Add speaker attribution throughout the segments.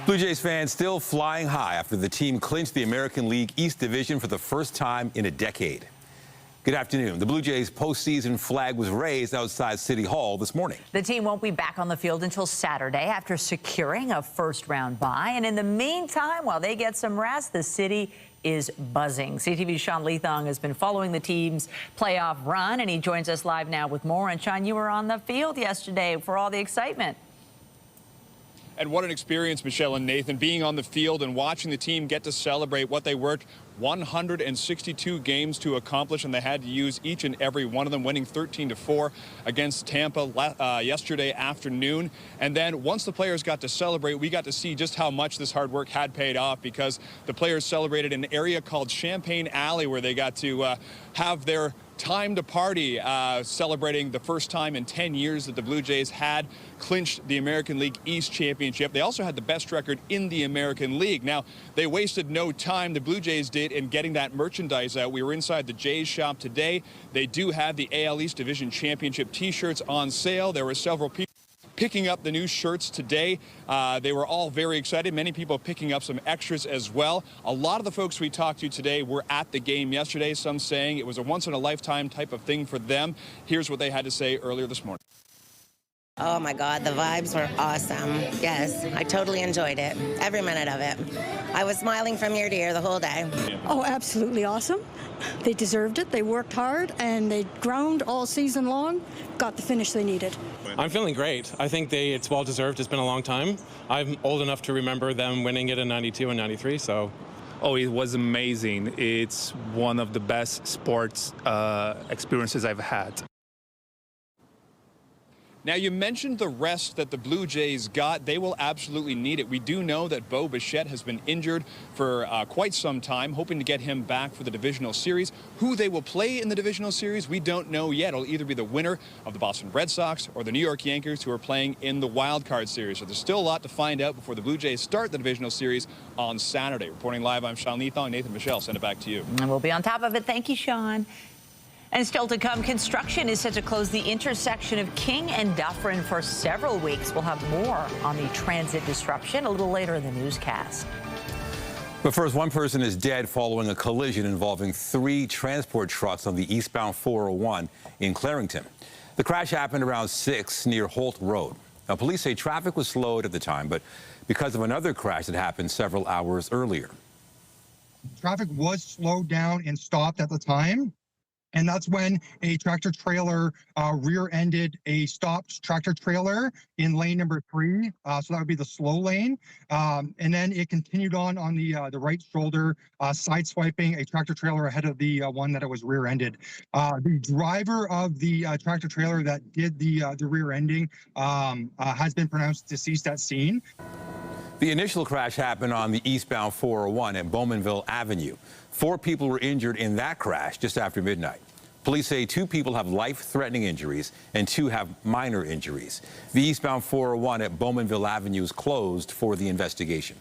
Speaker 1: Blue Jays fans still flying high after the team clinched the American League East Division for the first time in a decade. Good afternoon. The Blue Jays postseason flag was raised outside City Hall this morning.
Speaker 2: The team won't be back on the field until Saturday after securing a first-round bye. And in the meantime, while they get some rest, the city is buzzing. CTV's Sean Leathong has been following the team's playoff run, and he joins us live now with more. And Sean, you were on the field yesterday for all the excitement.
Speaker 3: And what an experience, Michelle and Nathan, being on the field and watching the team get to celebrate what they worked 162 games to accomplish, and they had to use each and every one of them, winning 13-4 against Tampa yesterday afternoon. And then once the players got to celebrate, we got to see just how much this hard work had paid off, because the players celebrated in an area called Champagne Alley, where they got to have their time to party, celebrating the first time in 10 years that the Blue Jays had clinched the American League East Championship. They also had the best record in the American League. Now, they wasted no time, the Blue Jays did, in getting that merchandise out. We were inside the Jays shop today. They do have the AL East Division Championship t-shirts on sale. There were several people picking up the new shirts today. They were all very excited. Many people picking up some extras as well. A lot of the folks we talked to today were at the game yesterday, some saying it was a once-in-a-lifetime type of thing for them. Here's what they had to say earlier this morning.
Speaker 4: Oh my God, the vibes were awesome. Yes, I totally enjoyed it, every minute of it. I was smiling from ear to ear the whole day.
Speaker 5: Oh, absolutely awesome. They deserved it. They worked hard and they ground all season long, got the finish they needed.
Speaker 6: I'm feeling great. I think it's well deserved. It's been a long time. I'm old enough to remember them winning it in 92 and 93, so.
Speaker 7: Oh, it was amazing. It's one of the best sports experiences I've had.
Speaker 3: Now, you mentioned the rest that the Blue Jays got. They will absolutely need it. We do know that Bo Bichette has been injured for quite some time, hoping to get him back for the divisional series. Who they will play in the divisional series, we don't know yet. It'll either be the winner of the Boston Red Sox or the New York Yankees, who are playing in the wild card series. So there's still a lot to find out before the Blue Jays start the divisional series on Saturday. Reporting live, I'm Sean Leathong. Nathan, Michelle, send it back to you.
Speaker 2: And we'll be on top of it. Thank you, Sean. And still to come, construction is set to close the intersection of King and Dufferin for several weeks. We'll have more on the transit disruption a little later in the newscast.
Speaker 1: But first, one person is dead following a collision involving 3 transport trucks on the eastbound 401 in Clarington. The crash happened around 6 near Holt Road. Now, police say traffic was slowed at the time, but because of another crash that happened several hours earlier.
Speaker 8: Traffic was slowed down and stopped at the time. And that's when a tractor trailer rear-ended a stopped tractor trailer in lane number 3. So that would be the slow lane. And then it continued on the right shoulder, sideswiping a tractor trailer ahead of the one that it was rear-ended. The driver of the tractor trailer that did the rear-ending has been pronounced deceased at scene.
Speaker 1: The initial crash happened on the eastbound 401 at Bowmanville Avenue. 4 people were injured in that crash just after midnight. Police say 2 people have life-threatening injuries and 2 have minor injuries. The eastbound 401 at Bowmanville Avenue is closed for the investigation.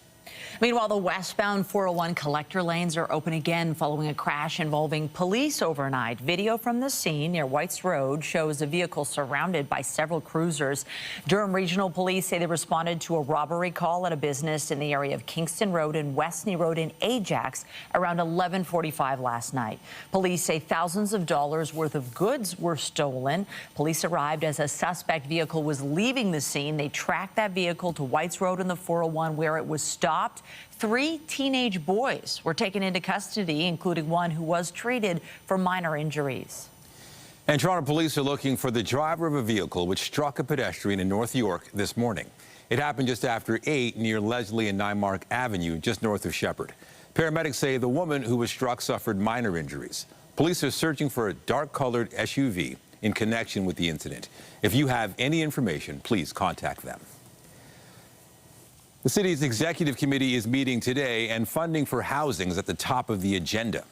Speaker 2: Meanwhile, the westbound 401 collector lanes are open again following a crash involving police overnight. Video from the scene near White's Road shows a vehicle surrounded by several cruisers. Durham Regional Police say they responded to a robbery call at a business in the area of Kingston Road and Westney Road in Ajax around 11:45 last night. Police say thousands of dollars worth of goods were stolen. Police arrived as a suspect vehicle was leaving the scene. They tracked that vehicle to White's Road in the 401 where it was stopped. 3 teenage boys were taken into custody, including one who was treated for minor injuries.
Speaker 1: And Toronto police are looking for the driver of a vehicle which struck a pedestrian in North York this morning. It happened just after 8 near Leslie and Nymark Avenue, just north of Shepherd. Paramedics say the woman who was struck suffered minor injuries. Police are searching for a dark-colored SUV in connection with the incident. If you have any information, please contact them. The city's executive committee is meeting today, and funding for housing is at the top of the agenda.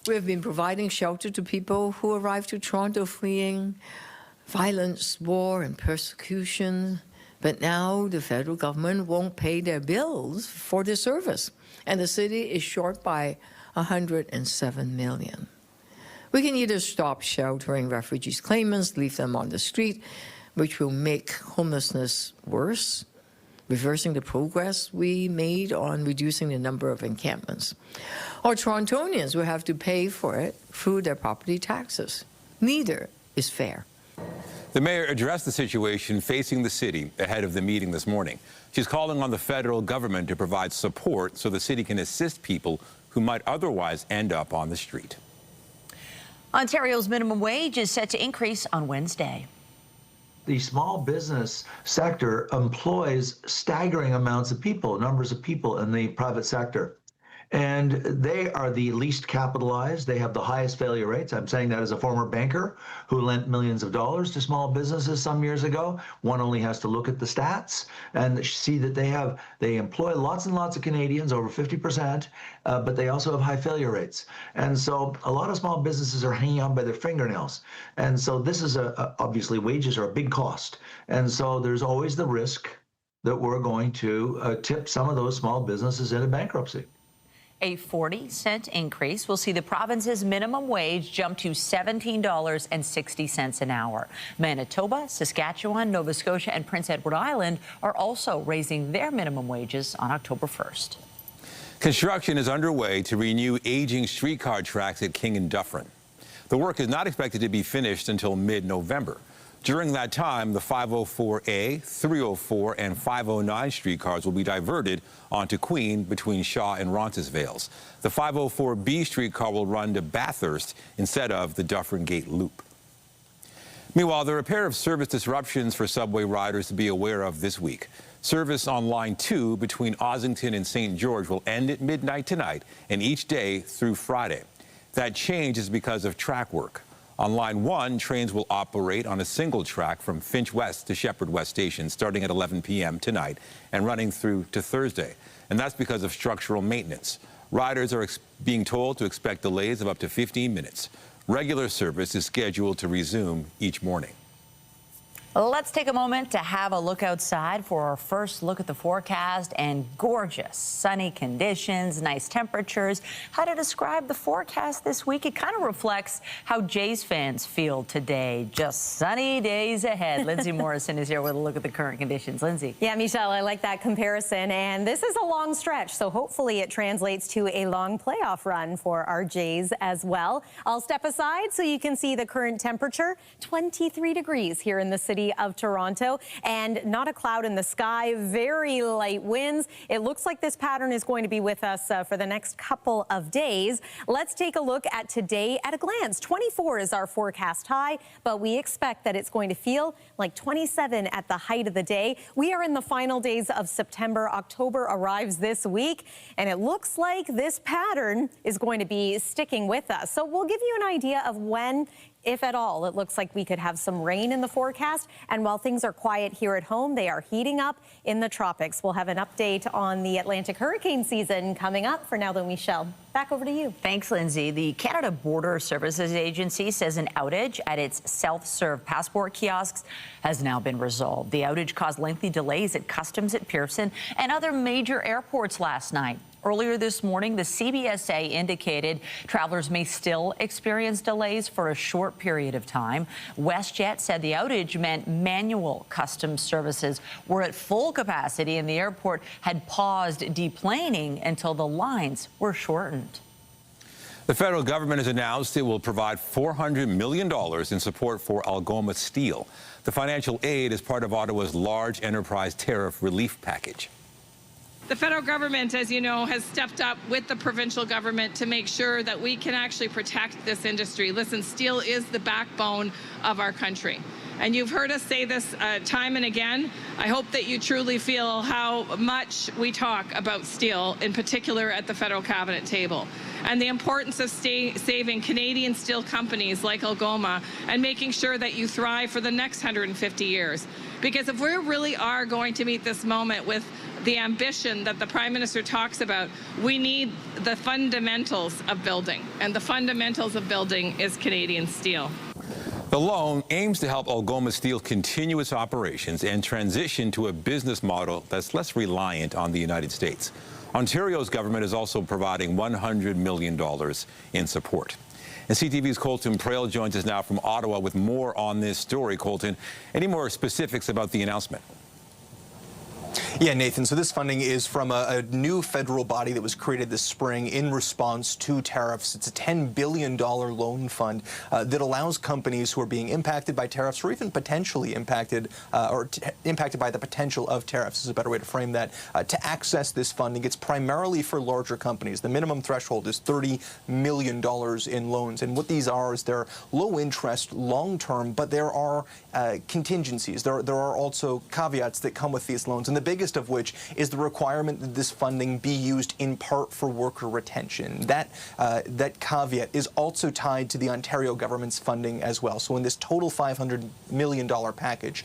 Speaker 9: We have been providing shelter to people who arrived to Toronto fleeing violence, war, and persecution. But now the federal government won't pay their bills for the service, and the city is short by $107 million. We can either stop sheltering refugees claimants, leave them on the street, which will make homelessness worse, reversing the progress we made on reducing the number of encampments. Or Torontonians will have to pay for it through their property taxes. Neither is fair.
Speaker 1: The mayor addressed the situation facing the city ahead of the meeting this morning. She's calling on the federal government to provide support so the city can assist people who might otherwise end up on the street.
Speaker 2: Ontario's minimum wage is set to increase on Wednesday.
Speaker 10: The small business sector employs staggering amounts of people, numbers of people in the private sector. And they are the least capitalized. They have the highest failure rates. I'm saying that as a former banker who lent millions of dollars to small businesses some years ago. One only has to look at the stats and see that they employ lots and lots of Canadians, over 50%, but they also have high failure rates. And so a lot of small businesses are hanging on by their fingernails. And so this is obviously wages are a big cost. And so there's always the risk that we're going to tip some of those small businesses into bankruptcy.
Speaker 2: A 40-cent increase will see the province's minimum wage jump to $17.60 an hour. Manitoba, Saskatchewan, Nova Scotia, and Prince Edward Island are also raising their minimum wages on October 1st.
Speaker 1: Construction is underway to renew aging streetcar tracks at King and Dufferin. The work is not expected to be finished until mid-November. During that time, the 504A, 304, and 509 streetcars will be diverted onto Queen between Shaw and Roncesvalles. The 504B streetcar will run to Bathurst instead of the Dufferin Gate Loop. Meanwhile, there are a pair of service disruptions for subway riders to be aware of this week. Service on Line 2 between Ossington and St. George will end at midnight tonight and each day through Friday. That change is because of track work. On Line 1, trains will operate on a single track from Finch West to Shepherd West Station starting at 11 p.m. tonight and running through to Thursday. And that's because of structural maintenance. Riders are being told to expect delays of up to 15 minutes. Regular service is scheduled to resume each morning.
Speaker 2: Let's take a moment to have a look outside for our first look at the forecast and gorgeous sunny conditions, nice temperatures. How to describe the forecast this week? It kind of reflects how Jays fans feel today. Just sunny days ahead. Lindsay Morrison is here with a look at the current conditions. Lindsay.
Speaker 11: Yeah, Michelle, I like that comparison. And this is a long stretch, so hopefully it translates to a long playoff run for our Jays as well. I'll step aside so you can see the current temperature, 23 degrees here in the city of Toronto, and not a cloud in the sky, very light winds. It looks like this pattern is going to be with us for the next couple of days. Let's take a look at today at a glance. 24 is our forecast high, but we expect that it's going to feel like 27 at the height of the day. We are in the final days of September. October arrives this week, and it looks like this pattern is going to be sticking with us. So we'll give you an idea of when, if at all, it looks like we could have some rain in the forecast. And while things are quiet here at home, they are heating up in the tropics. We'll have an update on the Atlantic hurricane season coming up. For now, though, Michelle, back over to you.
Speaker 2: Thanks, Lindsay. The Canada Border Services Agency says an outage at its self-serve passport kiosks has now been resolved. The outage caused lengthy delays at customs at Pearson and other major airports last night. Earlier this morning, the CBSA indicated travelers may still experience delays for a short period of time. WestJet said the outage meant manual customs services were at full capacity and the airport had paused deplaning until the lines were shortened.
Speaker 1: The federal government has announced it will provide $400 million in support for Algoma Steel. The financial aid is part of Ottawa's large enterprise tariff relief package.
Speaker 12: The federal government, as you know, has stepped up with the provincial government to make sure that we can actually protect this industry. Listen, steel is the backbone of our country. And you've heard us say this time and again. I hope that you truly feel how much we talk about steel, in particular at the federal cabinet table, and the importance of saving Canadian steel companies like Algoma and making sure that you thrive for the next 150 years. Because if we really are going to meet this moment with the ambition that the Prime Minister talks about, we need the fundamentals of building. And the fundamentals of building is Canadian steel.
Speaker 1: The loan aims to help Algoma Steel continue its operations and transition to a business model that's less reliant on the United States. Ontario's government is also providing $100 million in support. And CTV's Colton Prale joins us now from Ottawa with more on this story. Colton, any more specifics about the announcement?
Speaker 13: Yeah, Nathan, so this funding is from a new federal body that was created this spring in response to tariffs. It's a $10 billion loan fund that allows companies who are being impacted by tariffs or even potentially impacted impacted by the potential of tariffs is a better way to frame that, to access this funding. It's primarily for larger companies. The minimum threshold is $30 million in loans. And what these are is they're low interest, long term, but there are contingencies. There are also caveats that come with these loans. And the biggest of which is the requirement that this funding be used in part for worker retention. That caveat is also tied to the Ontario government's funding as well. So in this total $500 million package,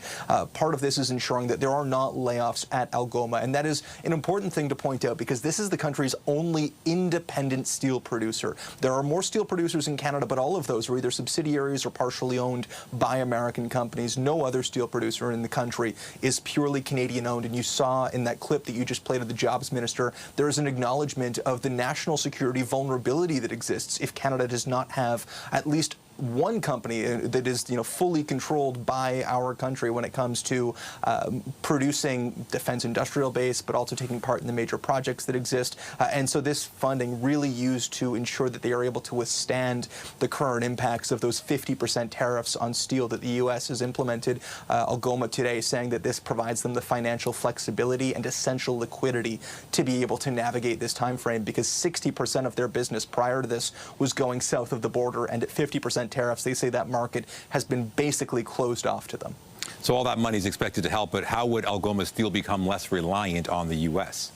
Speaker 13: part of this is ensuring that there are not layoffs at Algoma. And that is an important thing to point out because this is the country's only independent steel producer. There are more steel producers in Canada, but all of those are either subsidiaries or partially owned by American companies. No other steel producer in the country is purely Canadian owned. And you saw in that clip that you just played of the jobs minister, there is an acknowledgement of the national security vulnerability that exists if Canada does not have at least one company that is, fully controlled by our country when it comes to producing defense industrial base, but also taking part in the major projects that exist. And so this funding really used to ensure that they are able to withstand the current impacts of those 50% tariffs on steel that the U.S. has implemented. Algoma today saying that this provides them the financial flexibility and essential liquidity to be able to navigate this time frame because 60% of their business prior to this was going south of the border, and at 50% tariffs, they say that market has been basically closed off to them.
Speaker 1: So all that money is expected to help, but how would Algoma Steel become less reliant on the U.S.?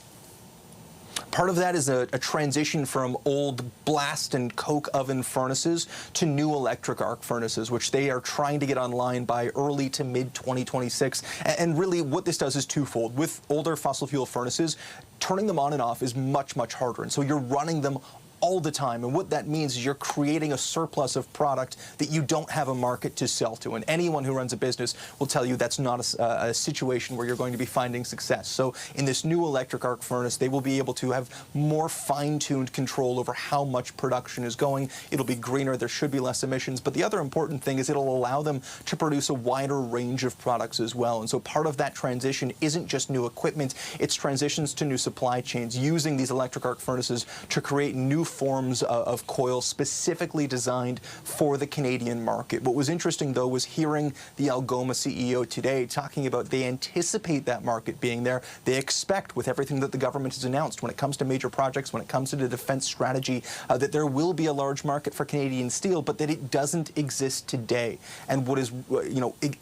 Speaker 13: Part of that is a transition from old blast and coke oven furnaces to new electric arc furnaces, which they are trying to get online by early to mid 2026. And really what this does is twofold. With older fossil fuel furnaces, turning them on and off is much, much harder. And so you're running them all the time. And what that means is you're creating a surplus of product that you don't have a market to sell to. And anyone who runs a business will tell you that's not a situation where you're going to be finding success. So in this new electric arc furnace, they will be able to have more fine-tuned control over how much production is going. It'll be greener. There should be less emissions. But the other important thing is it'll allow them to produce a wider range of products as well. And so part of that transition isn't just new equipment. It's transitions to new supply chains using these electric arc furnaces to create new forms of coil specifically designed for the Canadian market. What was interesting, though, was hearing the Algoma CEO today talking about they anticipate that market being there. They expect, with everything that the government has announced when it comes to major projects, when it comes to the defense strategy, that there will be a large market for Canadian steel, but that it doesn't exist today. And what is,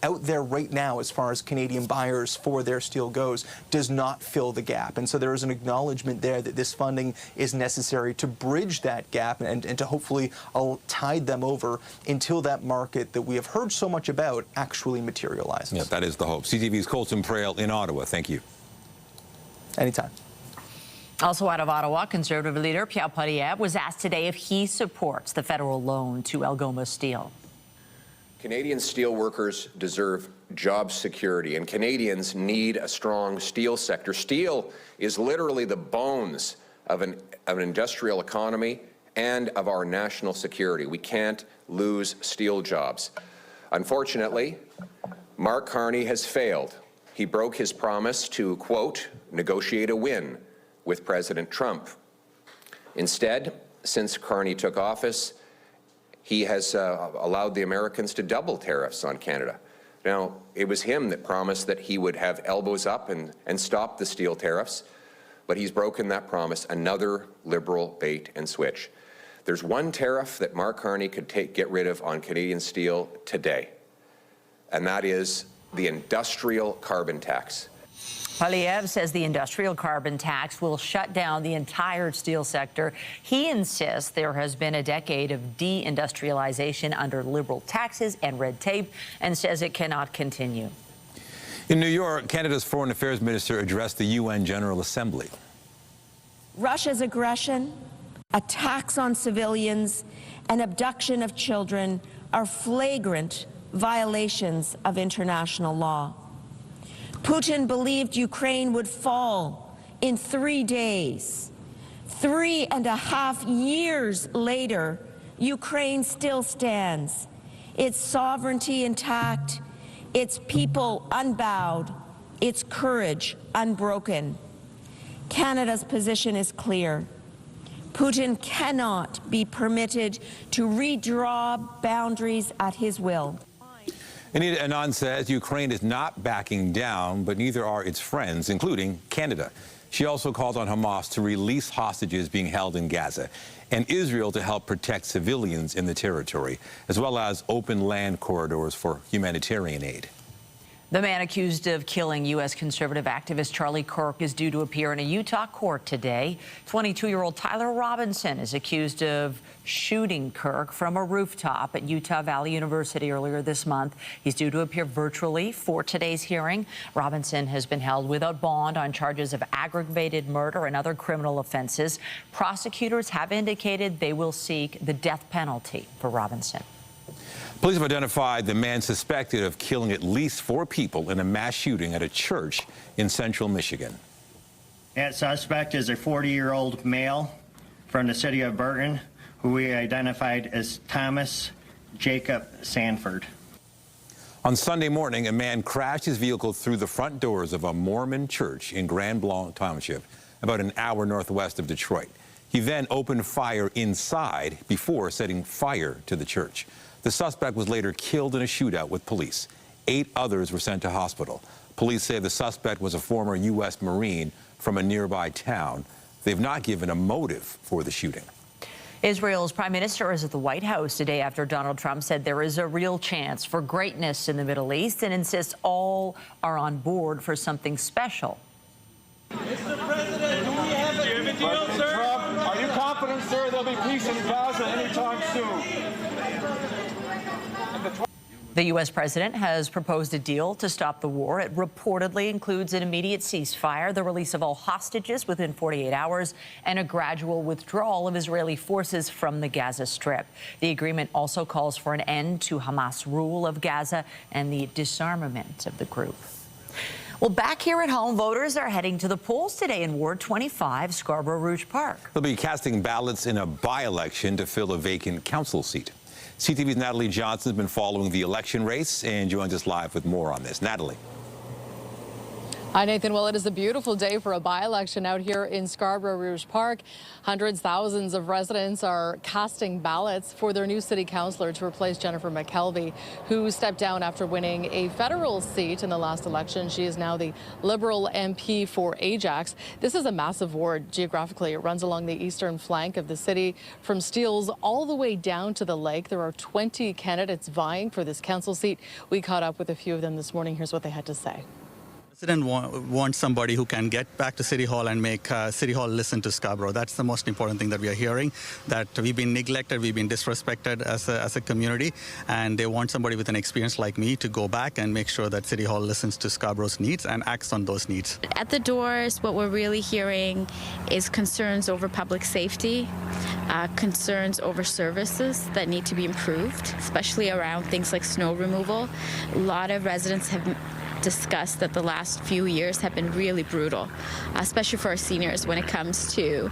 Speaker 13: out there right now as far as Canadian buyers for their steel goes does not fill the gap. And so there is an acknowledgement there that this funding is necessary to bridge that gap and to hopefully tide them over until that market that we have heard so much about actually materializes.
Speaker 1: Yeah, that is the hope. CTV's Colton Prale in Ottawa. Thank you.
Speaker 13: Anytime.
Speaker 2: Also out of Ottawa, Conservative leader Pierre Poilievre was asked today if he supports the federal loan to Algoma Steel.
Speaker 14: Canadian steel workers deserve job security, and Canadians need a strong steel sector. Steel is literally the bones of an industrial economy and of our national security. We can't lose steel jobs. Unfortunately, Mark Carney has failed. He broke his promise to, quote, negotiate a win with President Trump. Instead, since Carney took office, he has allowed the Americans to double tariffs on Canada. Now, it was him that promised that he would have elbows up and stop the steel tariffs. But he's broken that promise, another Liberal bait and switch. There's one tariff that Mark Carney could get rid of on Canadian steel today, and that is the industrial carbon tax.
Speaker 2: Poilievre says the industrial carbon tax will shut down the entire steel sector. He insists there has been a decade of deindustrialization under Liberal taxes and red tape and says it cannot continue.
Speaker 1: In New York, Canada's Foreign Affairs Minister addressed the UN General Assembly.
Speaker 15: Russia's aggression, attacks on civilians, and abduction of children are flagrant violations of international law. Putin believed Ukraine would fall in 3 days. 3.5 years later, Ukraine still stands, its sovereignty intact, its people unbowed, its courage unbroken. Canada's position is clear. Putin cannot be permitted to redraw boundaries at his will.
Speaker 1: Anita Anand says Ukraine is not backing down, but neither are its friends, including Canada. She also called on Hamas to release hostages being held in Gaza and Israel to help protect civilians in the territory, as well as open land corridors for humanitarian aid.
Speaker 2: The man accused of killing U.S. conservative activist Charlie Kirk is due to appear in a Utah court today. 22-year-old Tyler Robinson is accused of shooting Kirk from a rooftop at Utah Valley University earlier this month. He's due to appear virtually for today's hearing. Robinson has been held without bond on charges of aggravated murder and other criminal offenses. Prosecutors have indicated they will seek the death penalty for Robinson.
Speaker 1: Police have identified the man suspected of killing at least 4 people in a mass shooting at a church in central Michigan.
Speaker 16: That suspect is a 40-year-old male from the city of Burton, who we identified as Thomas Jacob Sanford.
Speaker 1: On Sunday morning, a man crashed his vehicle through the front doors of a Mormon church in Grand Blanc Township, about an hour northwest of Detroit. He then opened fire inside before setting fire to the church. The suspect was later killed in a shootout with police. 8 others were sent to hospital. Police say the suspect was a former U.S. Marine from a nearby town. They've not given a motive for the shooting.
Speaker 2: Israel's prime minister is at the White House today after Donald Trump said there is a real chance for greatness in the Middle East and insists all are on board for something special.
Speaker 17: Mr. President, do we have a deal, sir? Trump, are you confident, sir, there'll be peace in Gaza anytime soon?
Speaker 2: The U.S. president has proposed a deal to stop the war. It reportedly includes an immediate ceasefire, the release of all hostages within 48 hours, and a gradual withdrawal of Israeli forces from the Gaza Strip. The agreement also calls for an end to Hamas rule of Gaza and the disarmament of the group. Well, back here at home, voters are heading to the polls today in Ward 25, Scarborough Rouge Park.
Speaker 1: They'll be casting ballots in a by-election to fill a vacant council seat. CTV's Natalie Johnson has been following the election race and joins us live with more on this. Natalie.
Speaker 18: Hi, Nathan. Well, it is a beautiful day for a by-election out here in Scarborough Rouge Park. Hundreds, thousands of residents are casting ballots for their new city councillor to replace Jennifer McKelvey, who stepped down after winning a federal seat in the last election. She is now the Liberal MP for Ajax. This is a massive ward geographically. It runs along the eastern flank of the city from Steeles all the way down to the lake. There are 20 candidates vying for this council seat. We caught up with a few of them this morning. Here's what they had to say.
Speaker 19: The president wants somebody who can get back to City Hall and make City Hall listen to Scarborough. That's the most important thing that we are hearing, that we've been neglected, we've been disrespected as a community, and they want somebody with an experience like me to go back and make sure that City Hall listens to Scarborough's needs and acts on those needs.
Speaker 20: At the doors, what we're really hearing is concerns over public safety, concerns over services that need to be improved, especially around things like snow removal. A lot of residents have discussed that the last few years have been really brutal, especially for our seniors when it comes to,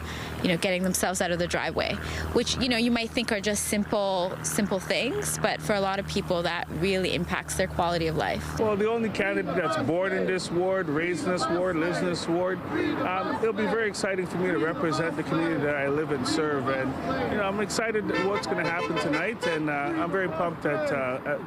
Speaker 20: getting themselves out of the driveway, which, you might think are just simple things, but for a lot of people that really impacts their quality of life.
Speaker 21: Well, the only candidate that's born in this ward, raised in this ward, lives in this ward, it'll be very exciting for me to represent the community that I live and serve, and I'm excited what's going to happen tonight, and I'm very pumped at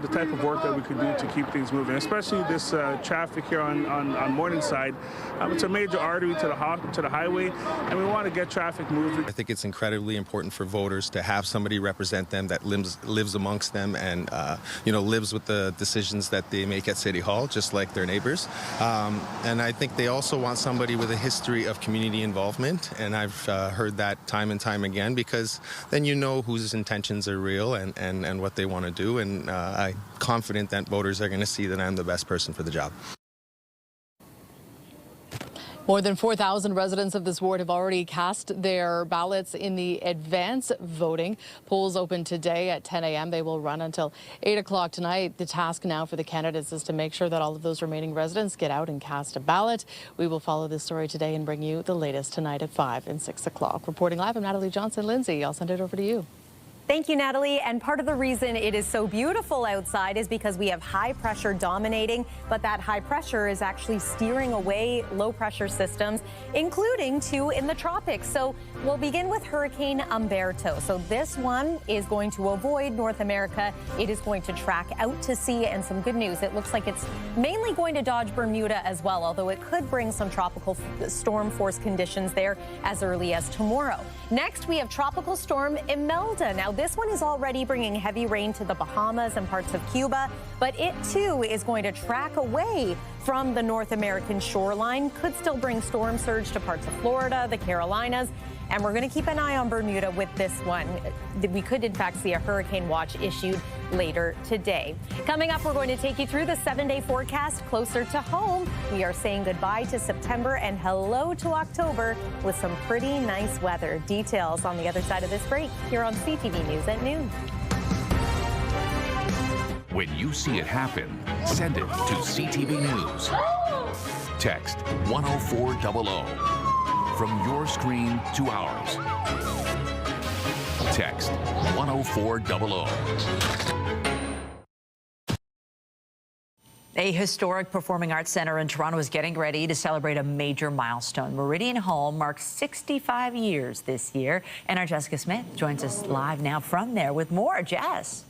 Speaker 21: the type of work that we can do to keep things moving, especially this traffic here on Morningside. It's a major artery to the highway, and we want to get traffic moving.
Speaker 22: I think it's incredibly important for voters to have somebody represent them that lives amongst them and lives with the decisions that they make at City Hall, just like their neighbors. And I think they also want somebody with a history of community involvement, and I've heard that time and time again, because then you know whose intentions are real and what they want to do, and I'm confident that voters are going to see that I'm the best person for the job.
Speaker 18: More than 4,000 residents of this ward have already cast their ballots in the advance voting. Polls open today at 10 a.m. They will run until 8 o'clock tonight. The task now for the candidates is to make sure that all of those remaining residents get out and cast a ballot. We will follow this story today and bring you the latest tonight at 5 and 6 o'clock. Reporting live, I'm Natalie Johnson. Lindsay, I'll send it over to you.
Speaker 11: Thank you, Natalie. And part of the reason it is so beautiful outside is because we have high pressure dominating, but that high pressure is actually steering away low pressure systems, including 2 in the tropics. So we'll begin with Hurricane Umberto. So this one is going to avoid North America. It is going to track out to sea, and some good news. It looks like it's mainly going to dodge Bermuda as well, although it could bring some tropical storm force conditions there as early as tomorrow. Next, we have Tropical Storm Imelda. Now, this one is already bringing heavy rain to the Bahamas and parts of Cuba, but it too is going to track away from the North American shoreline. Could still bring storm surge to parts of Florida, the Carolinas, and we're going to keep an eye on Bermuda with this one. We could, in fact, see a hurricane watch issued later today. Coming up, we're going to take you through the 7-day forecast closer to home. We are saying goodbye to September and hello to October with some pretty nice weather. Details on the other side of this break here on CTV News at noon.
Speaker 4: When you see it happen, send it to CTV News. Text 10400. From your screen to ours. Text 10400.
Speaker 2: A historic performing arts center in Toronto is getting ready to celebrate a major milestone. Meridian Hall marks 65 years this year, and our Jessica Smith joins us live now from there with more. Jess.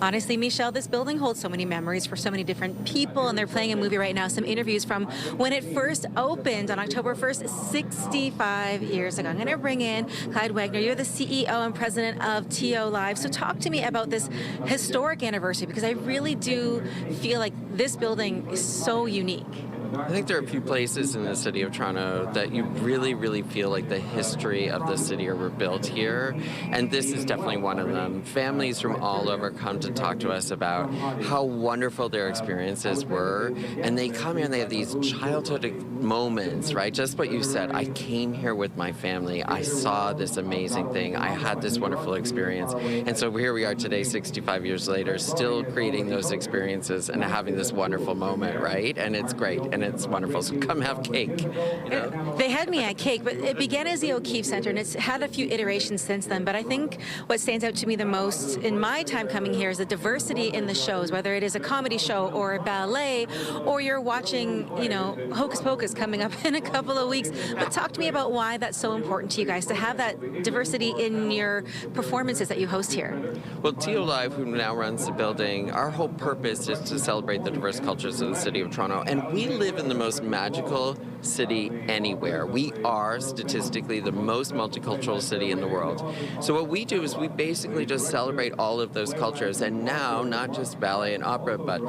Speaker 5: Honestly, Michelle, this building holds so many memories for so many different people, and they're playing a movie right now, some interviews from when it first opened on October 1st, 65 years ago. I'm going to bring in Clyde Wagner. You're the CEO and president of TO Live. So talk to me about this historic anniversary, because I really do feel like this building is so unique.
Speaker 23: I think there are a few places in the city of Toronto that you really, really feel like the history of the city were built here, and this is definitely one of them. Families from all over come to talk to us about how wonderful their experiences were, and they come here and they have these childhood moments, right? Just what you said, I came here with my family, I saw this amazing thing, I had this wonderful experience, and so here we are today, 65 years later, still creating those experiences and having this wonderful moment, right? And it's great. And it's wonderful. So come have cake. You know?
Speaker 5: They had me at cake, but it began as the O'Keefe Center, and it's had a few iterations since then. But I think what stands out to me the most in my time coming here is the diversity in the shows, whether it is a comedy show or a ballet, or you're watching, you know, Hocus Pocus coming up in a couple of weeks. But talk to me about why that's so important to you guys, to have that diversity in your performances that you host here.
Speaker 23: Well, TO Live, who now runs the building, our whole purpose is to celebrate the diverse cultures of the city of Toronto, and we live in the most magical city anywhere. We are statistically the most multicultural city in the world. So what we do is we basically just celebrate all of those cultures, and now not just ballet and opera, but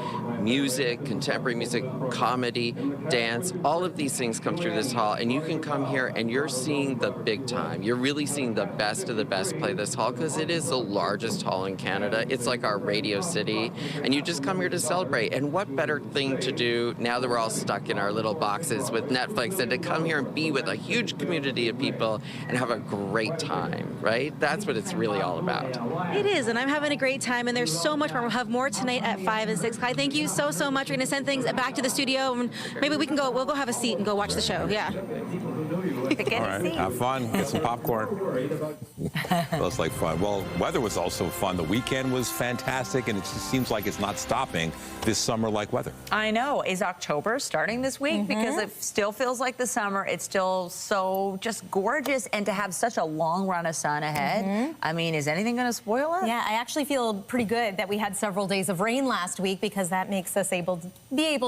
Speaker 23: music, contemporary music, comedy, dance, all of these things come through this hall, and you can come here and you're seeing the big time. You're really seeing the best of the best play this hall, because it is the largest hall in Canada. It's like our Radio City, and you just come here to celebrate. And what better thing to do now that we're all stuck in our little boxes with Netflix than to come here and be with a huge community of people and have a great time, right? That's what it's really all about.
Speaker 5: It is, and I'm having a great time, and there's so much more. We'll have more tonight at 5 and 6. Clyde, thank you so much. We're going to send things back to the studio, and maybe we'll go have a seat and go watch the show. Yeah.
Speaker 1: All right, have fun, get some popcorn. Looks like fun. Well, weather was also fun. The weekend was fantastic, and it just seems like it's not stopping this summer-like weather.
Speaker 2: I know. Is October starting this week? Because it still feels like the summer. It's still so just gorgeous, and to have such a long run of sun ahead, I mean, is anything going to spoil it?
Speaker 11: Yeah, I actually feel pretty good that we had several days of rain last week, because that makes us able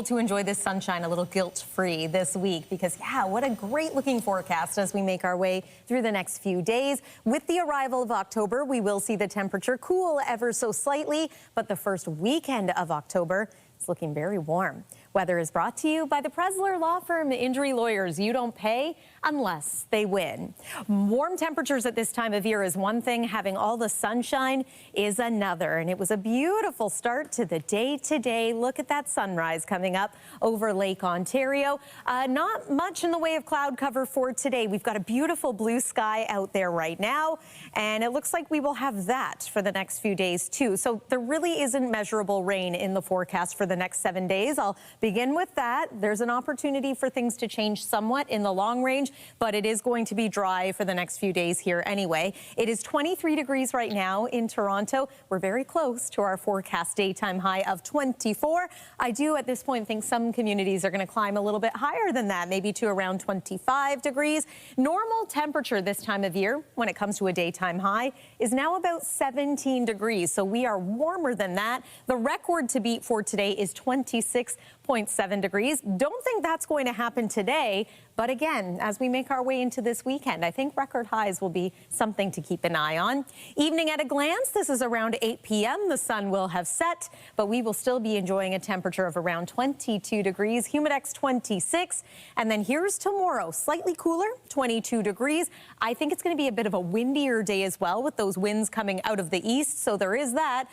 Speaker 11: to enjoy this sunshine a little guilt-free this week, because, yeah, what a great-looking forecast as we make our way through the next few days. With the arrival of October, we will see the temperature cool ever so slightly, but the first weekend of October is looking very warm. Weather is brought to you by the Presler Law Firm Injury Lawyers. You don't pay unless they win. Warm temperatures at this time of year is one thing. Having all the sunshine is another. And it was a beautiful start to the day today. Look at that sunrise coming up over Lake Ontario. Not much in the way of cloud cover for today. We've got a beautiful blue sky out there right now, and it looks like we will have that for the next few days too. So there really isn't measurable rain in the forecast for the next 7 days. I'll begin with that. There's an opportunity for things to change somewhat in the long range, but it is going to be dry for the next few days here anyway. It is 23 degrees right now in Toronto. We're very close to our forecast daytime high of 24. I do at this point think some communities are going to climb a little bit higher than that, maybe to around 25 degrees. Normal temperature this time of year when it comes to a daytime high is now about 17 degrees. So we are warmer than that. The record to beat for today is 26.7 degrees. Don't think that's going to happen today. But again, as we make our way into this weekend, I think record highs will be something to keep an eye on. Evening at a glance, this is around 8 p.m. The sun will have set, but we will still be enjoying a temperature of around 22 degrees, humidex 26. And then here's tomorrow, slightly cooler, 22 degrees. I think it's going to be a bit of a windier day as well with those winds coming out of the east. So there is that.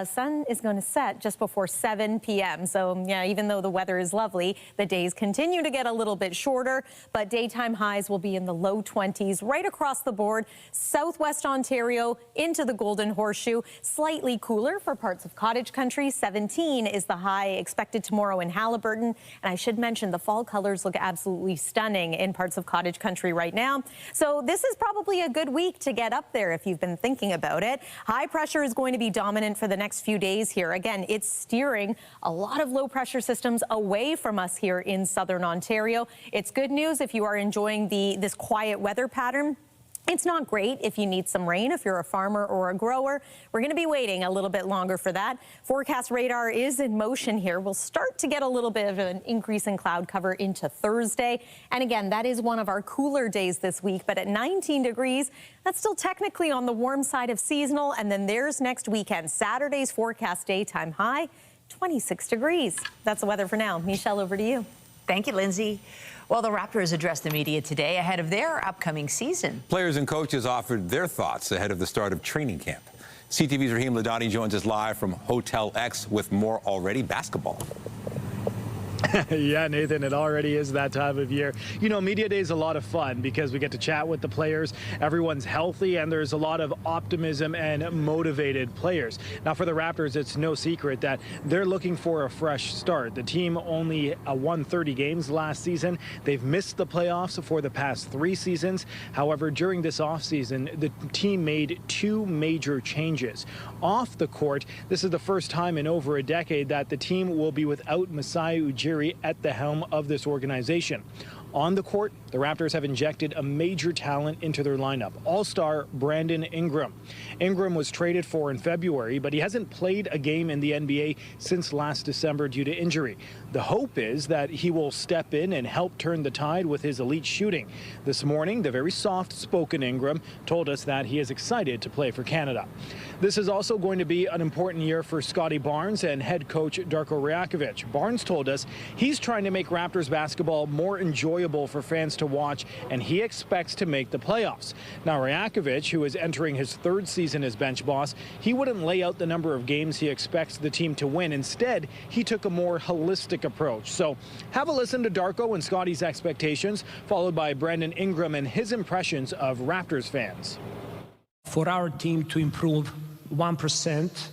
Speaker 11: Sun is going to set just before 7 p.m. So yeah, even though the weather is lovely, the days continue to get a little bit shorter, but daytime highs will be in the low 20s right across the board. Southwest Ontario into the Golden Horseshoe, slightly cooler for parts of cottage country. 17 is the high expected tomorrow in Haliburton. And I should mention the fall colors look absolutely stunning in parts of cottage country right now. So this is probably a good week to get up there if you've been thinking about it. High pressure is going to be dominant for the next few days here. Again, it's steering a lot of low pressure systems away from us here in southern Ontario. It's good news if you are enjoying this quiet weather pattern. It's not great if you need some rain, if you're a farmer or a grower. We're going to be waiting a little bit longer for that. Forecast radar is in motion here. We'll start to get a little bit of an increase in cloud cover into Thursday. And again, that is one of our cooler days this week, but at 19 degrees, that's still technically on the warm side of seasonal. And then there's next weekend, Saturday's forecast daytime high, 26 degrees. That's the weather for now. Michelle, over to you.
Speaker 2: Thank you, Lindsay. Well, the Raptors addressed the media today ahead of their upcoming season.
Speaker 1: Players and coaches offered their thoughts ahead of the start of training camp. CTV's Rahim Ladani joins us live from Hotel X with more already basketball.
Speaker 3: Yeah, Nathan, it already is that time of year. You know, Media Day is a lot of fun because we get to chat with the players. Everyone's healthy, and there's a lot of optimism and motivated players. Now, for the Raptors, it's no secret that they're looking for a fresh start. The team only won 30 games last season. They've missed the playoffs for the past 3 seasons. However, during this offseason, the team made 2 major changes. Off the court, this is the first time in over a decade that the team will be without Masai Ujiri at the helm of this organization. On the court, the Raptors have injected a major talent into their lineup, all-star Brandon Ingram. Ingram was traded for in February, but he hasn't played a game in the NBA since last December due to injury. The hope is that he will step in and help turn the tide with his elite shooting. This morning, the very soft-spoken Ingram told us that he is excited to play for Canada. This is also going to be an important year for Scotty Barnes and head coach Darko Rajakovic. Barnes told us he's trying to make Raptors basketball more enjoyable for fans to watch, and he expects to make the playoffs. Now, Rajakovic, who is entering his 3rd season as bench boss, he wouldn't lay out the number of games he expects the team to win. Instead, he took a more holistic approach. So have a listen to Darko and Scotty's expectations, followed by Brandon Ingram and his impressions of Raptors fans.
Speaker 6: For our team to improve 1%,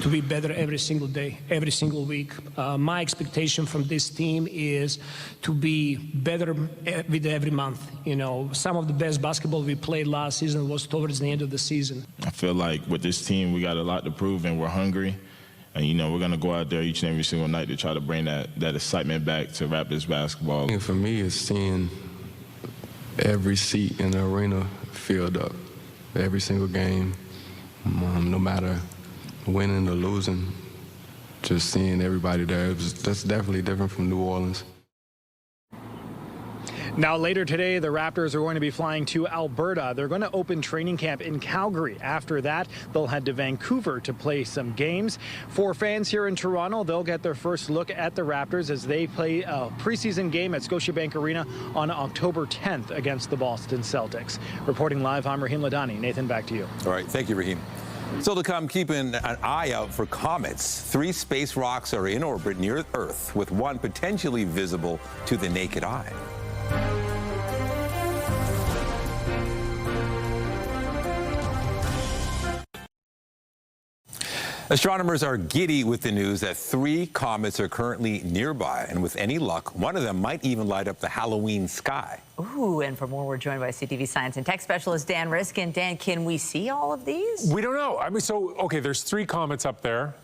Speaker 6: to be better every single day, every single week. My expectation from this team is to be better with every month. You know, some of the best basketball we played last season was towards the end of the season.
Speaker 7: I feel like with this team, we got a lot to prove, and we're hungry. And, you know, we're going to go out there each and every single night to try to bring that excitement back to Raptors basketball.
Speaker 24: And for me, it's seeing every seat in the arena filled up, every single game, no matter winning or losing, just seeing everybody there. That's definitely different from New Orleans.
Speaker 3: Now, later today, the Raptors are going to be flying to Alberta. They're going to open training camp in Calgary. After that, they'll head to Vancouver to play some games. For fans here in Toronto, they'll get their first look at the Raptors as they play a preseason game at Scotiabank Arena on October 10th against the Boston Celtics. Reporting live, I'm Rahim Ladani. Nathan, back to you.
Speaker 1: All right, thank you, Rahim. Still to come, keeping an eye out for comets. 3 space rocks are in orbit near Earth, with one potentially visible to the naked eye. Astronomers are giddy with the news that 3 comets are currently nearby, and with any luck, one of them might even light up the Halloween sky.
Speaker 2: Ooh, and for more, we're joined by CTV science and tech specialist Dan Riskin. Dan, can we see all of these?
Speaker 8: We don't know. I mean, okay, there's 3 comets up there.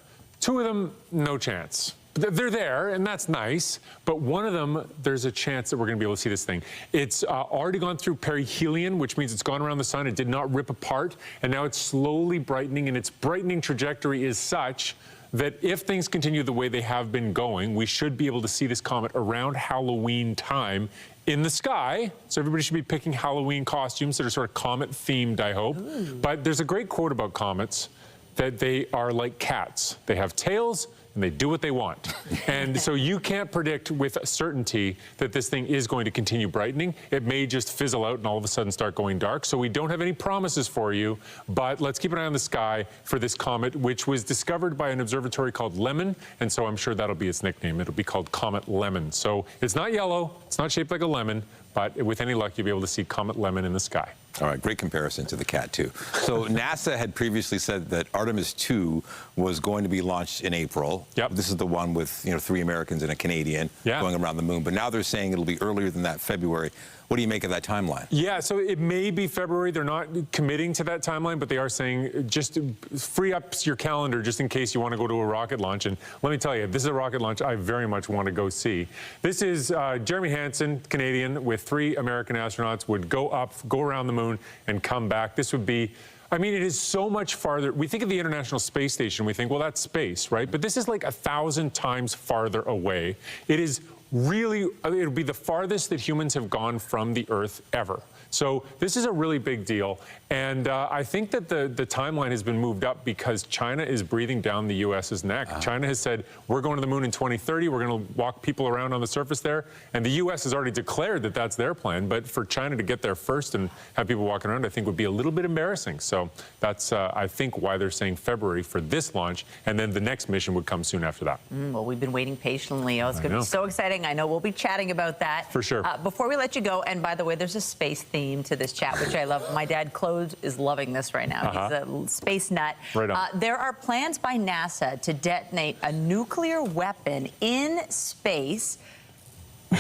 Speaker 8: 2 of them, no chance. They're there, and that's nice, but one of them, there's a chance that we're going to be able to see this thing. It's already gone through perihelion, which means it's gone around the sun. It did not rip apart, and now it's slowly brightening, and its brightening trajectory is such that if things continue the way they have been going, we should be able to see this comet around Halloween time in the sky. So everybody should be picking Halloween costumes that are sort of comet-themed, I hope. Ooh. But there's a great quote about comets, that they are like cats. They have tails, and they do what they want. And so you can't predict with certainty that this thing is going to continue brightening. It may just fizzle out and all of a sudden start going dark. So we don't have any promises for you, but let's keep an eye on the sky for this comet, which was discovered by an observatory called Lemon, and so I'm sure that'll be its nickname. It'll be called Comet Lemon. So it's not yellow, it's not shaped like a lemon, but with any luck, you'll be able to see Comet Lemon in the sky.
Speaker 1: All right, great comparison to the cat, too. So NASA had previously said that Artemis 2 was going to be launched in April.
Speaker 8: Yep.
Speaker 1: This is the one with, 3 Americans and a Canadian going around the moon. But now they're saying it'll be earlier than that, February. What do you make of that timeline? Yeah, so it may be February. They're not committing to that timeline, but they are saying just free up your calendar just in case you want to go to a rocket launch. And let me tell you, this is a rocket launch I very much want to go see. This is Jeremy Hansen, Canadian, with 3 American astronauts, would go up, go around the moon, and come back. This would be, I mean, it is so much farther. We think of the International Space Station, we think, well, that's space, right? But this is like 1,000 times farther away. It is really, it'll be the farthest that humans have gone from the Earth ever. So this is a really big deal. And I think that the timeline has been moved up because China is breathing down the U.S.'s neck. China has said, we're going to the moon in 2030. We're going to walk people around on the surface there. And the U.S. has already declared that that's their plan. But for China to get there first and have people walking around, I think would be a little bit embarrassing. So that's, I think, why they're saying February for this launch. And then the next mission would come soon after that.
Speaker 2: Well, we've been waiting patiently. Oh, it's going to be so exciting. I know we'll be chatting about that.
Speaker 8: For sure.
Speaker 2: Before we let you go, and by the way, there's a space theme to this chat, which I love. My dad, Claude, is loving this right now. He's a space nut.
Speaker 8: Right on.
Speaker 2: There are plans by NASA to detonate a nuclear weapon in space.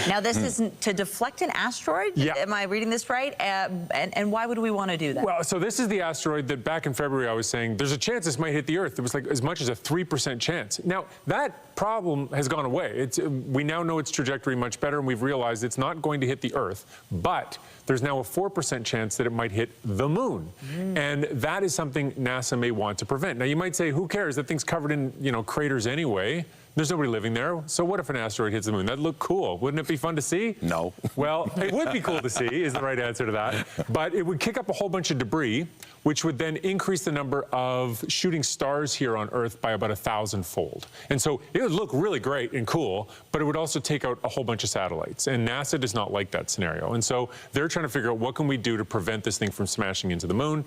Speaker 2: Now, this is to deflect an asteroid?
Speaker 8: Yeah.
Speaker 2: Am I reading this right? And why would we want to do that?
Speaker 8: Well, so this is the asteroid that back in February I was saying there's a chance this might hit the Earth. There was like as much as a 3% chance. Now, that problem has gone away. We now know its trajectory much better, and we've realized it's not going to hit the Earth. But there's now a 4% chance that it might hit the moon. And that is something NASA may want to prevent. Now, you might say, who cares? That thing's covered in, craters anyway. There's nobody living there. So what if an asteroid hits the moon? That'd look cool. Wouldn't it be fun to see? No. Well, it would be cool to see is the right answer to that. But it would kick up a whole bunch of debris, which would then increase the number of shooting stars here on Earth by about 1,000-fold. And so it would look really great and cool, but it would also take out a whole bunch of satellites. And NASA does not like that scenario. And so they're trying to figure out what can we do to prevent this thing from smashing into the moon.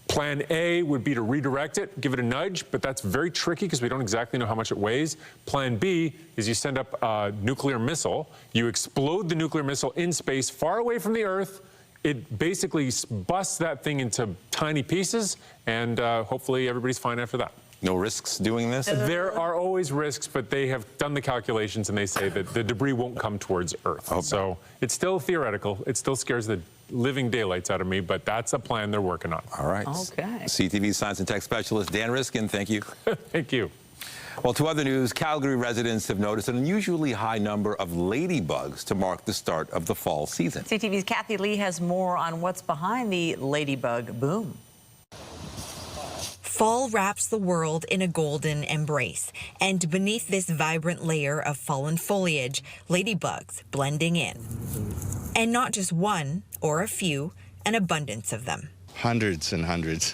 Speaker 8: Plan A would be to redirect it, give it a nudge, but that's very tricky because we don't exactly know how much it weighs. Plan B is you send up a nuclear missile, you explode the nuclear missile in space far away from the Earth. It basically busts that thing into tiny pieces, and hopefully everybody's fine after that. No risks doing this? There are always risks, but they have done the calculations and they say that the debris won't come towards Earth. Okay. So it's still theoretical. It still scares the living daylights out of me, but that's a plan they're working on. All right.
Speaker 2: Okay.
Speaker 1: CTV science and tech specialist Dan Riskin, thank you.
Speaker 8: Thank you.
Speaker 1: Well, to other news, Calgary residents have noticed an unusually high number of ladybugs to mark the start of the fall season.
Speaker 2: CTV's Kathy Lee has more on what's behind the ladybug boom.
Speaker 9: Fall wraps the world in a golden embrace, and beneath this vibrant layer of fallen foliage, ladybugs blending in. And not just one or a few, an abundance of them.
Speaker 10: Hundreds and hundreds.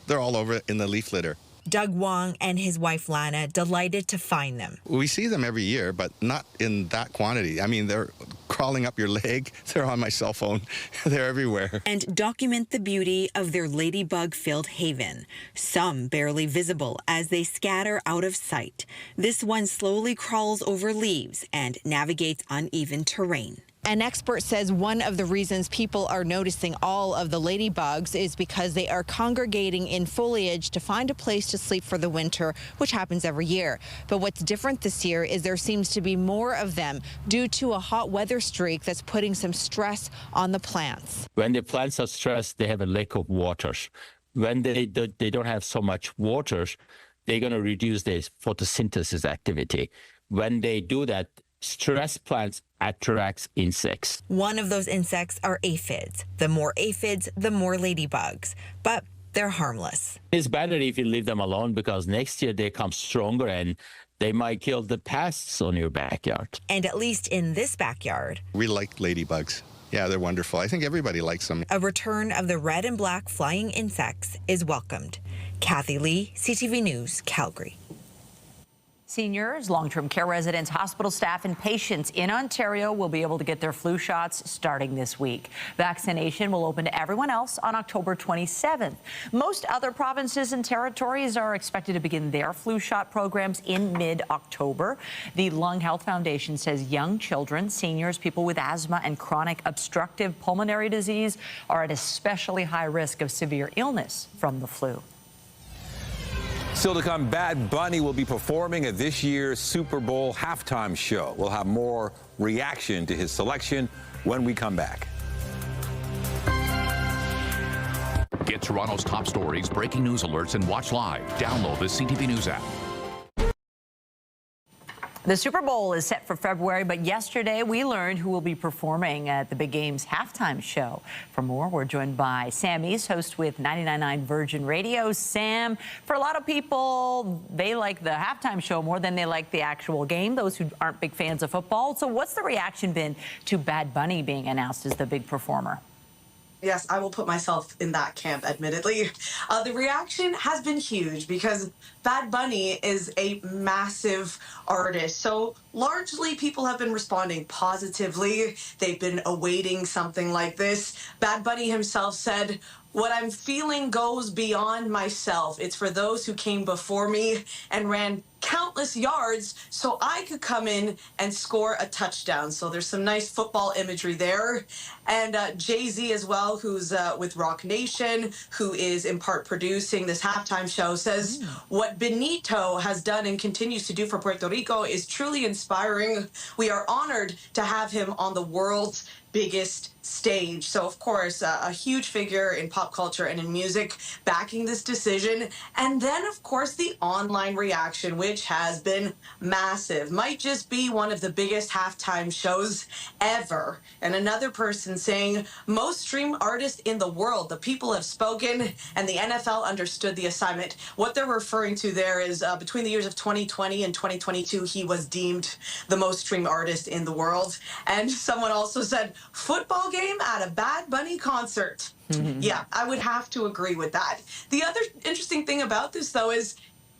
Speaker 10: They're all over in the leaf litter.
Speaker 9: Doug Wong and his wife Lana delighted to find them.
Speaker 10: We see them every year, but not in that quantity. I mean, they're crawling up your leg. They're on my cell phone. They're everywhere.
Speaker 9: And document the beauty of their ladybug-filled haven. Some barely visible as they scatter out of sight. This one slowly crawls over leaves and navigates uneven terrain. An expert says one of the reasons people are noticing all of the ladybugs is because they are congregating in foliage to find a place to sleep for the winter, which happens every year. But what's different this year is there seems to be more of them due to a hot weather streak that's putting some stress on the plants.
Speaker 12: When the plants are stressed, they have a lack of water. When they don't have so much water, they're going to reduce their photosynthesis activity. When they do that, stressed plants attracts insects.
Speaker 9: One of those insects are aphids. The more aphids, the more ladybugs. But they're harmless.
Speaker 12: It's better if you leave them alone because next year they come stronger and they might kill the pests on your backyard.
Speaker 9: And at least in this backyard,
Speaker 10: We like ladybugs. Yeah, they're wonderful. I think everybody likes them.
Speaker 9: a return of the red and black flying insects is welcomed. Kathy Lee, CTV News, Calgary.
Speaker 2: Seniors, long-term care residents, hospital staff, and patients in Ontario will be able to get their flu shots starting this week. Vaccination will open to everyone else on October 27th. Most other provinces and territories are expected to begin their flu shot programs in mid-October. The Lung Health Foundation says young children, seniors, people with asthma and chronic obstructive pulmonary disease are at especially high risk of severe illness from the flu.
Speaker 1: Still to come, Bad Bunny will be performing at this year's Super Bowl halftime show. We'll have more reaction to his selection when we come back.
Speaker 4: Get Toronto's top stories, breaking news alerts, and watch live. Download the CTV News app.
Speaker 2: The Super Bowl is set for February, but yesterday we learned who will be performing at the big game's halftime show. For more, we're joined by Sam East, host with 99.9 Virgin Radio. Sam, for a lot of people, they like the halftime show more than they like the actual game, those who aren't big fans of football. So what's the reaction been to Bad Bunny being announced as the big performer?
Speaker 13: Yes, I will put myself in that camp, admittedly. The reaction has been huge because Bad Bunny is a massive artist. So largely people have been responding positively. They've been awaiting something like this. Bad Bunny himself said, "What I'm feeling goes beyond myself. It's for those who came before me and ran countless yards so I could come in and score a touchdown." So there's some nice football imagery there. And Jay-Z as well, who's with Rock Nation, who is in part producing this halftime show, says what Benito has done and continues to do for Puerto Rico is truly inspiring. We are honored to have him on the world's biggest stage. So, of course, a huge figure in pop culture and in music backing this decision. And then, of course, the online reaction, which has been massive. Might just be one of the biggest halftime shows ever. And another person saying, most streamed artist in the world. The people have spoken and the NFL understood the assignment. What they're referring to there is between the years of 2020 and 2022, he was deemed the most streamed artist in the world. And someone also said, football game at a Bad Bunny concert. Yeah, I would have to agree with that. The other interesting thing about this, though, is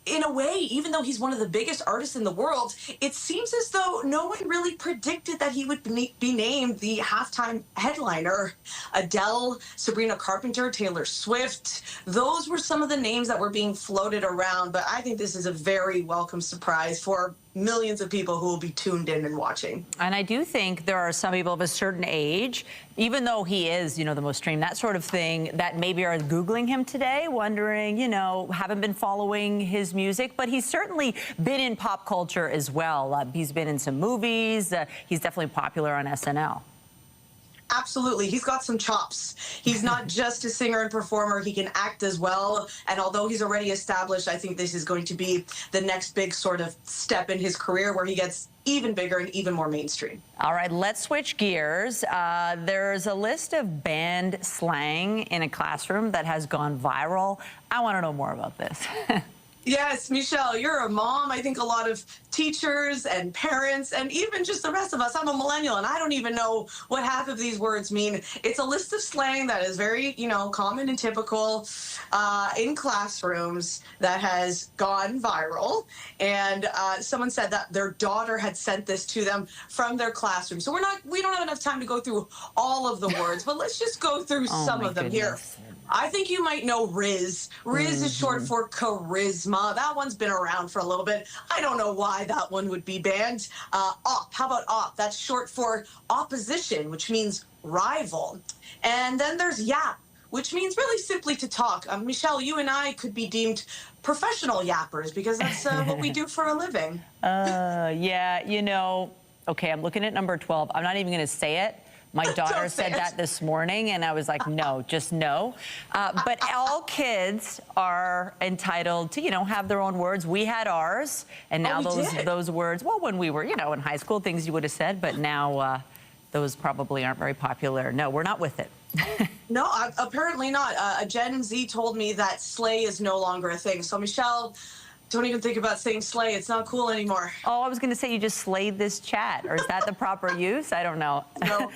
Speaker 13: in a way, even though he's one of the biggest artists in the world, it seems as though no one really predicted that he would be named the halftime headliner. Adele, Sabrina Carpenter, Taylor Swift, those were some of the names that were being floated around. But I think this is a very welcome surprise for millions of people who will be tuned in and watching.
Speaker 2: And I do think there are some people of a certain age, even though he is, the most streamed, that sort of thing, that maybe are Googling him today, wondering, haven't been following his music, but he's certainly been in pop culture as well. He's been in some movies. He's definitely popular on SNL.
Speaker 13: Absolutely. He's got some chops. He's not just a singer and performer. He can act as well. And although he's already established, I think this is going to be the next big sort of step in his career where he gets even bigger and even more mainstream.
Speaker 2: All right, let's switch gears. There's a list of banned slang in a classroom that has gone viral. I want to know more about this.
Speaker 13: Yes, Michelle, you're a mom. I think a lot of teachers and parents and even just the rest of us, I'm a millennial and I don't even know what half of these words mean. It's a list of slang that is very, common and typical in classrooms that has gone viral. And someone said that their daughter had sent this to them from their classroom. So we don't have enough time to go through all of the words, but let's just go through some of them here. I think you might know Riz. Riz is short for charisma. That one's been around for a little bit. I don't know why why that one would be banned. Op, how about op? That's short for opposition, which means rival. And then there's yap, which means really simply to talk. Michelle, you and I could be deemed professional yappers because that's what we do for a living.
Speaker 2: Yeah, you know, okay, I'm looking at number 12. I'm not even going to say it. My daughter said that this morning, and I was like, no, just no. But all kids are entitled to, you know, have their own words. We had ours, and now those words, well, when we were, you know, in high school, things you would have said, but now those probably aren't very popular. No, we're not with it.
Speaker 13: No, apparently not. A Gen Z told me that slay is no longer a thing. So, Michelle, don't even think about saying slay. It's not cool anymore.
Speaker 2: Oh, I was going to say you just slayed this chat. Or is that the proper use? I don't know.
Speaker 13: No.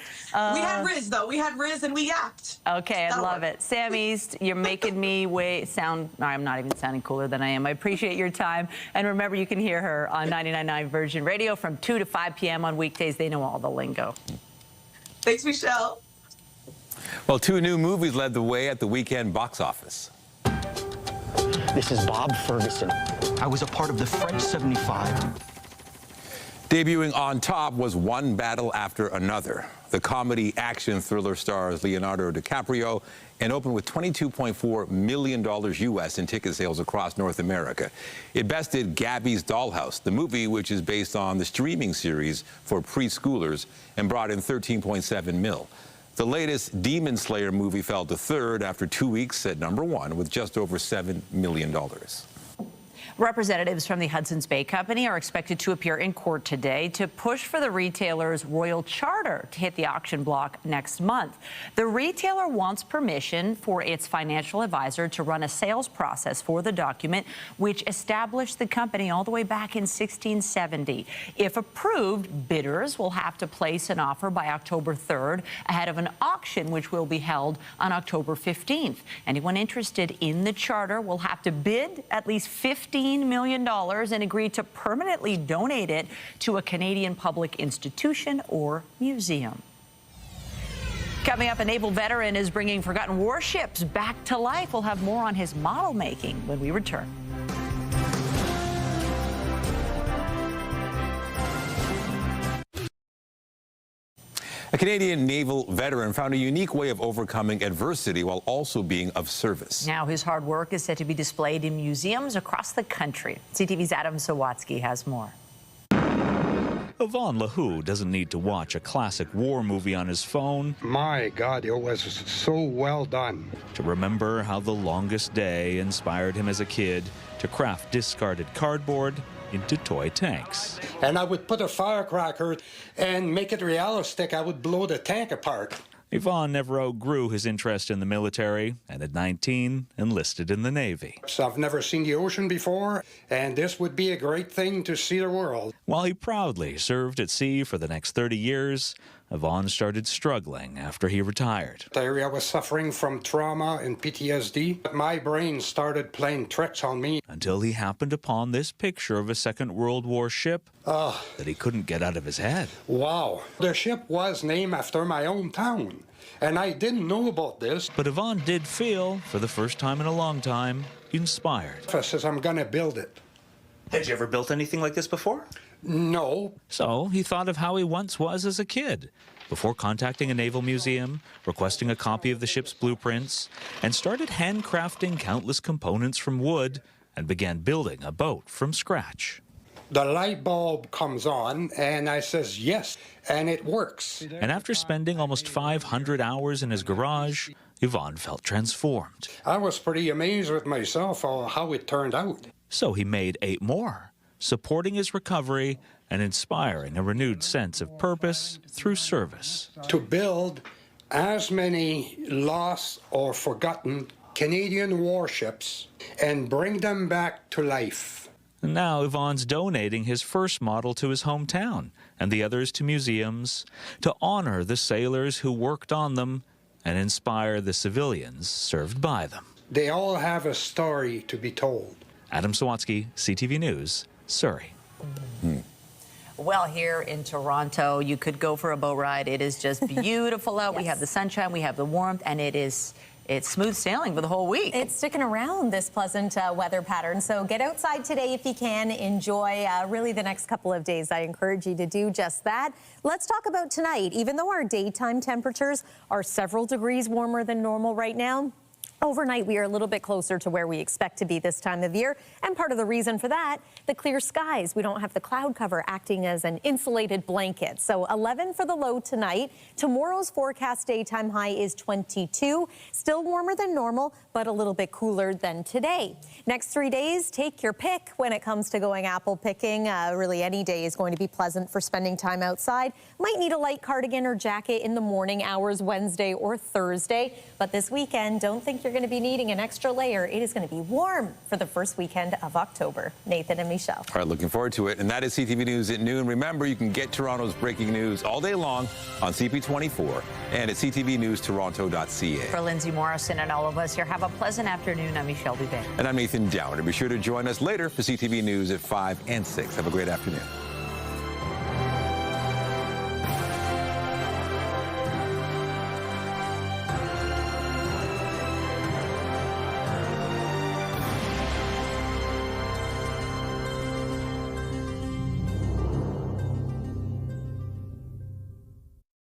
Speaker 13: We had Riz, though. We had Riz and we yapped.
Speaker 2: Okay, I love it. Sam East, you're making me sound, I'm not even sounding cooler than I am. I appreciate your time. And remember, you can hear her on 99.9 Virgin Radio from 2 to 5 p.m. on weekdays. They know all the lingo.
Speaker 13: Thanks, Michelle.
Speaker 1: Well, 2 new movies led the way at the weekend box office.
Speaker 14: This is Bob Ferguson. I was a part of the French 75.
Speaker 1: Debuting on top was One Battle After Another. The comedy action thriller stars Leonardo DiCaprio and opened with $22.4 million U.S. in ticket sales across North America. It bested Gabby's Dollhouse, the movie which is based on the streaming series for preschoolers, and brought in $13.7 million. The latest Demon Slayer movie fell to third after 2 weeks at number 1 with just over $7 million.
Speaker 2: Representatives from the Hudson's Bay Company are expected to appear in court today to push for the retailer's royal charter to hit the auction block next month. The retailer wants permission for its financial advisor to run a sales process for the document, which established the company all the way back in 1670. If approved, bidders will have to place an offer by October 3rd ahead of an auction, which will be held on October 15th. Anyone interested in the charter will have to bid at least $15 million and agree to permanently donate it to a Canadian public institution or museum. Coming up, a naval veteran is bringing forgotten warships back to life. We'll have more on his model making when we return.
Speaker 1: A Canadian naval veteran found a unique way of overcoming adversity while also being of service.
Speaker 2: Now his hard work is set to be displayed in museums across the country. CTV's Adam Sawatsky has more.
Speaker 15: Yvonne LaHoo doesn't need to watch a classic war movie on his phone.
Speaker 16: My God, it was so well done.
Speaker 15: To remember how the longest day inspired him as a kid to craft discarded cardboard into toy tanks.
Speaker 16: And I would put a firecracker and make it realistic. I would blow the tank apart.
Speaker 15: Yvonne never outgrew his interest in the military, and at 19, enlisted in the Navy.
Speaker 16: So I've never seen the ocean before, and this would be a great thing to see the world.
Speaker 15: While he proudly served at sea for the next 30 years, Yvonne started struggling after he retired.
Speaker 16: I was suffering from trauma and PTSD. My brain started playing tricks on me.
Speaker 15: Until he happened upon this picture of a Second World War ship that he couldn't get out of his head.
Speaker 16: Wow. The ship was named after my own town, and I didn't know about this.
Speaker 15: But Yvonne did feel, for the first time in a long time, inspired.
Speaker 16: I says, I'm going to build it.
Speaker 17: Had you ever built anything like this before?
Speaker 16: No.
Speaker 15: So he thought of how he once was as a kid, before contacting a naval museum, requesting a copy of the ship's blueprints, and started handcrafting countless components from wood and began building a boat from scratch.
Speaker 16: The light bulb comes on, and I says, yes, and it works.
Speaker 15: And after spending almost 500 hours in his garage, Yvonne felt transformed.
Speaker 16: I was pretty amazed with myself on how it turned out.
Speaker 15: So he made 8 more, supporting his recovery and inspiring a renewed sense of purpose through service.
Speaker 16: To build as many lost or forgotten Canadian warships and bring them back to life.
Speaker 15: And now Yvonne's donating his first model to his hometown and the others to museums to honor the sailors who worked on them and inspire the civilians served by them.
Speaker 16: They all have a story to be told.
Speaker 15: Adam Sawatsky, CTV News, Surrey.
Speaker 2: Well, here in Toronto, you could go for a boat ride. It is just beautiful out. Yes. We have the sunshine, we have the warmth, and it is it's smooth sailing for the whole week.
Speaker 11: It's sticking around, this pleasant weather pattern. So get outside today if you can. Enjoy really the next couple of days. I encourage you to do just that. Let's talk about tonight. Even though our daytime temperatures are several degrees warmer than normal right now, overnight, we are a little bit closer to where we expect to be this time of year. And part of the reason for that, the clear skies. We don't have the cloud cover acting as an insulated blanket. So 11 for the low tonight. Tomorrow's forecast daytime high is 22. Still warmer than normal, but a little bit cooler than today. Next 3 days, take your pick when it comes to going apple picking. Really, any day is going to be pleasant for spending time outside. Might need a light cardigan or jacket in the morning hours Wednesday or Thursday. But this weekend, don't think you're going to be needing an extra layer. It is going to be warm for the first weekend of October. Nathan and Michelle.
Speaker 1: All right, looking forward to it. And that is CTV News at noon. Remember, you can get Toronto's breaking news all day long on CP24 and at ctvnewstoronto.ca.
Speaker 2: For Lindsay Morrison and all of us here, have a pleasant afternoon. I'm Michelle Dubé.
Speaker 1: And I'm Nathan Downer. Be sure to join us later for CTV News at 5 and 6. Have a great afternoon.